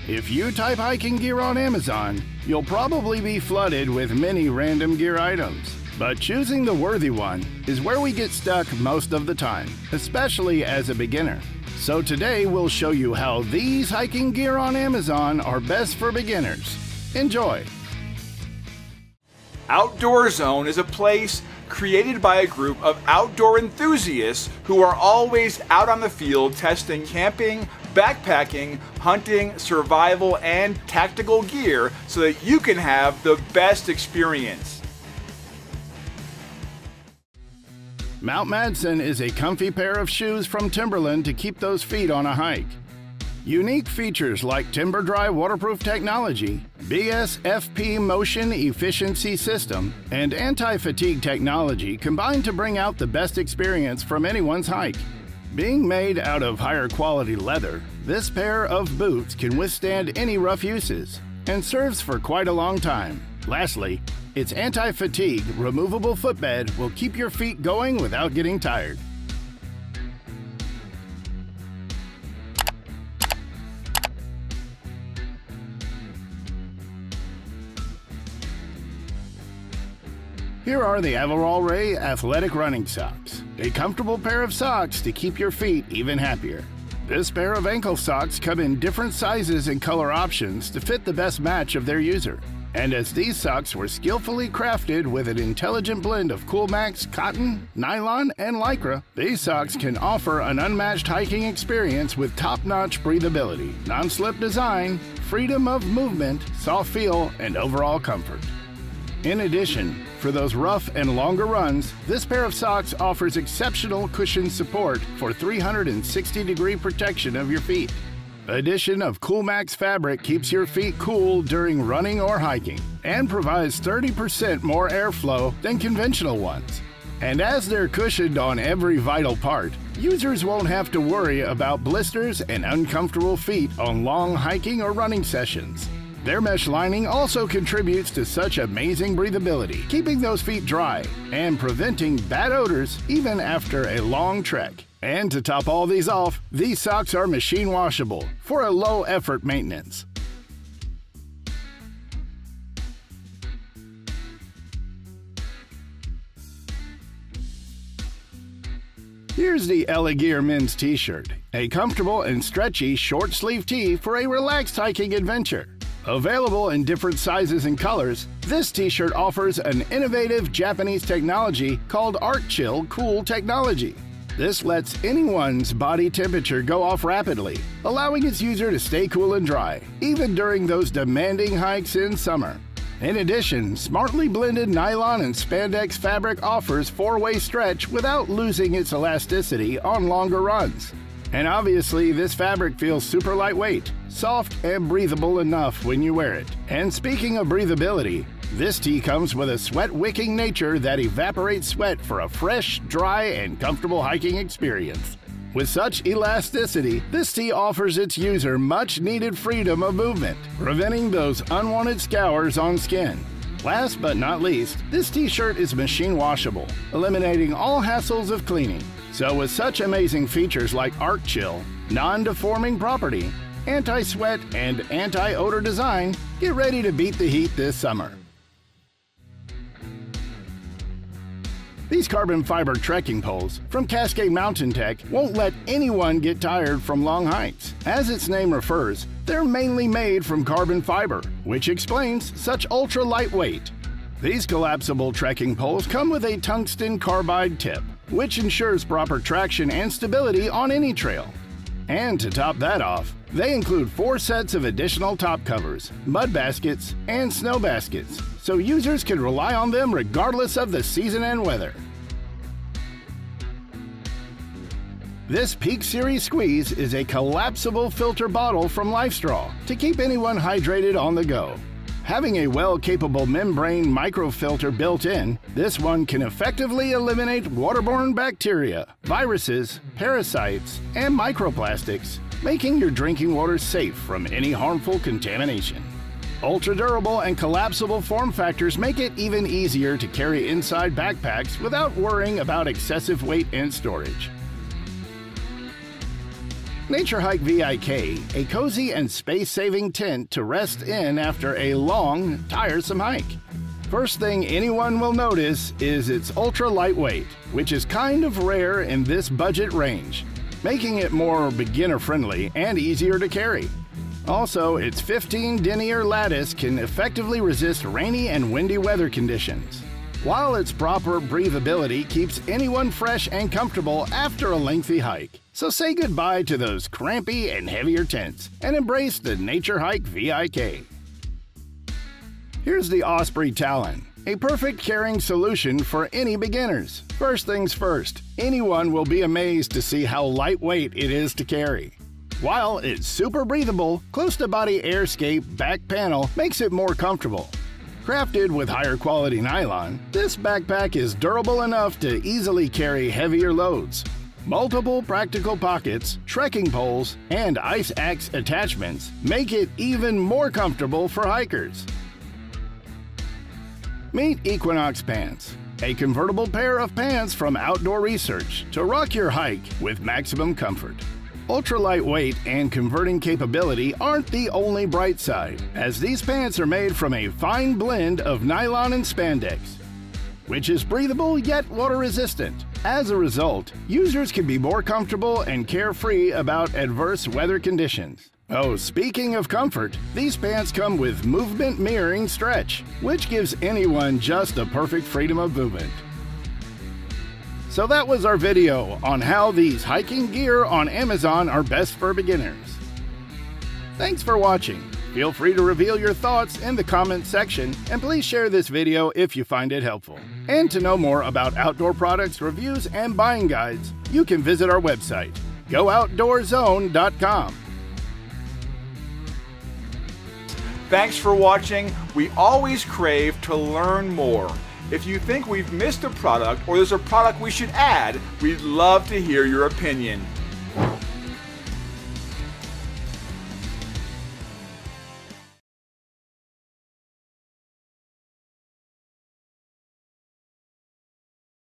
If you type hiking gear on Amazon, you'll probably be flooded with many random gear items. But choosing the worthy one is where we get stuck most of the time, especially as a beginner. So today we'll show you how these hiking gear on Amazon are best for beginners. Enjoy! Outdoor Zone is a place created by a group of outdoor enthusiasts who are always out on the field testing camping, backpacking, hunting, survival, and tactical gear so that you can have the best experience. Mount Madsen is a comfy pair of shoes from Timberland to keep those feet on a hike. Unique features like Timber Dry waterproof technology, BSFP motion efficiency system, and anti-fatigue technology combine to bring out the best experience from anyone's hike. Being made out of higher quality leather, this pair of boots can withstand any rough uses and serves for quite a long time. Lastly, its anti-fatigue removable footbed will keep your feet going without getting tired. Here are the Averall Ray Athletic Running Socks, a comfortable pair of socks to keep your feet even happier. This pair of ankle socks come in different sizes and color options to fit the best match of their user. And as these socks were skillfully crafted with an intelligent blend of Coolmax, cotton, nylon, and lycra, these socks can offer an unmatched hiking experience with top-notch breathability, non-slip design, freedom of movement, soft feel, and overall comfort. In addition, for those rough and longer runs, this pair of socks offers exceptional cushion support for 360-degree protection of your feet. Addition of Coolmax fabric keeps your feet cool during running or hiking and provides 30% more airflow than conventional ones. And as they're cushioned on every vital part, users won't have to worry about blisters and uncomfortable feet on long hiking or running sessions. Their mesh lining also contributes to such amazing breathability, keeping those feet dry and preventing bad odors even after a long trek. And to top all these off, these socks are machine washable for a low effort maintenance. Here's the Gear men's t-shirt, a comfortable and stretchy short sleeve tee for a relaxed hiking adventure. Available in different sizes and colors, this t-shirt offers an innovative Japanese technology called Arc Chill Cool Technology. This lets anyone's body temperature go off rapidly, allowing its user to stay cool and dry, even during those demanding hikes in summer. In addition, smartly blended nylon and spandex fabric offers four-way stretch without losing its elasticity on longer runs. And obviously, this fabric feels super lightweight, soft, and breathable enough when you wear it. And speaking of breathability, this tee comes with a sweat-wicking nature that evaporates sweat for a fresh, dry, and comfortable hiking experience. With such elasticity, this tee offers its user much-needed freedom of movement, preventing those unwanted scours on skin. Last but not least, this t-shirt is machine washable, eliminating all hassles of cleaning. So with such amazing features like Arc Chill, non-deforming property, anti-sweat, and anti-odor design, get ready to beat the heat this summer. These carbon fiber trekking poles from Cascade Mountain Tech won't let anyone get tired from long hikes. As its name refers, they're mainly made from carbon fiber, which explains such ultra lightweight. These collapsible trekking poles come with a tungsten carbide tip, which ensures proper traction and stability on any trail. And to top that off, they include 4 sets of additional top covers, mud baskets, and snow baskets, so users can rely on them regardless of the season and weather. This Peak Series Squeeze is a collapsible filter bottle from LifeStraw to keep anyone hydrated on the go. Having a well-capable membrane microfilter built in, this one can effectively eliminate waterborne bacteria, viruses, parasites, and microplastics, making your drinking water safe from any harmful contamination. Ultra-durable and collapsible form factors make it even easier to carry inside backpacks without worrying about excessive weight and storage. Naturehike VIK, a cozy and space-saving tent to rest in after a long, tiresome hike. First thing anyone will notice is its ultra lightweight, which is kind of rare in this budget range, making it more beginner-friendly and easier to carry. Also, its 15 denier lattice can effectively resist rainy and windy weather conditions, while its proper breathability keeps anyone fresh and comfortable after a lengthy hike. So say goodbye to those crampy and heavier tents and embrace the Naturehike VIK. Here's the Osprey Talon, a perfect carrying solution for any beginners. First things first, anyone will be amazed to see how lightweight it is to carry. While it's super breathable, close-to-body airscape back panel makes it more comfortable. Crafted with higher quality nylon, this backpack is durable enough to easily carry heavier loads. Multiple practical pockets, trekking poles, and ice axe attachments make it even more comfortable for hikers. Meet Equinox Pants, a convertible pair of pants from Outdoor Research to rock your hike with maximum comfort. Ultralight weight and converting capability aren't the only bright side, as these pants are made from a fine blend of nylon and spandex, which is breathable yet water-resistant. As a result, users can be more comfortable and carefree about adverse weather conditions. Oh, speaking of comfort, these pants come with movement mirroring stretch, which gives anyone just the perfect freedom of movement. So that was our video on how these hiking gear on Amazon are best for beginners. Thanks for watching. Feel free to reveal your thoughts in the comments section, and please share this video if you find it helpful. And to know more about outdoor products, reviews, and buying guides, you can visit our website, mailoutdoorzone.com. Thanks for watching. We always crave to learn more. If you think we've missed a product or there's a product we should add, we'd love to hear your opinion.